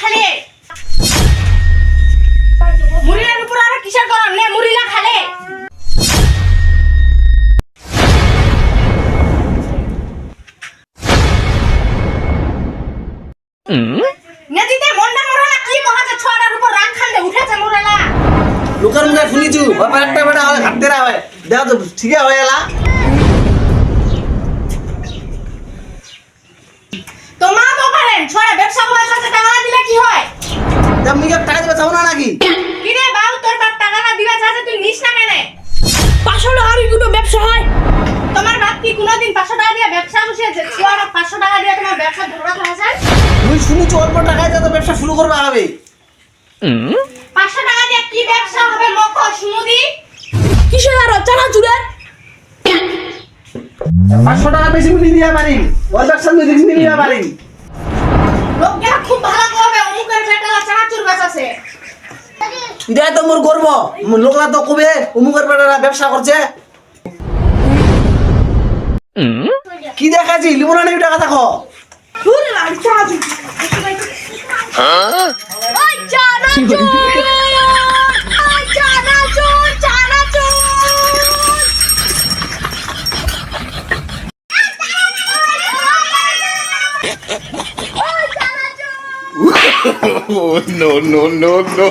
খালে মুড়িলার উপর আর কিসের গরম নে মুড়িলা খালে নদীতে মন্ডা মরালা কি মহাজে ছড়ার উপর রাগ খালে উঠেছে মরালা লোকের মুখে শুনিছু ওই একটা বেটা হয় হাতেরা হয় দেখো তো ঠিকই হয়ে এলা তোমা তো পারেন ছড়া ব্যবসা করার কাছে টাকা না দিলে কি হয় তুমি কি টাকা দিবে চাও না নাকি কি রে বাউ তোর বাপ টাকা না দিবা চাচা তুই নিস না কেন 500 টাকা আর দুটো ব্যবসা হয় তোমার বাপ কি কোনোদিন 500 টাকা দিয়ে ব্যবসা বসিয়েছে ছড়া 500 টাকা দিয়ে তোমার ব্যবসা ধরাতে আছে তুই শুনিছু অল্প টাকায় যত ব্যবসা শুরু করবে হবে 500 টাকা দিয়ে কি ব্যবসা হবে মকো সুমুদি কিসের আর চানা চুরের 500 টাকা বেশি মিলি দিয়া পারি ওই ব্যবসা আমি বেশি মিলি দিয়া পারি লোকরা খুব ভালো করবে অমুকের বেটালা চানা চুর বেচাছে এটাই তো মোর গর্ব লোকরা তো কবে অমুকের বেটারা ব্যবসা করছে কি দেখাচ্ছি লিমোনা নেই টাকা দেখো দূরে লাগ চানা চুর ওই চানা চুর ওই চানা চুর চানা চুর Oh, no, no, no, no.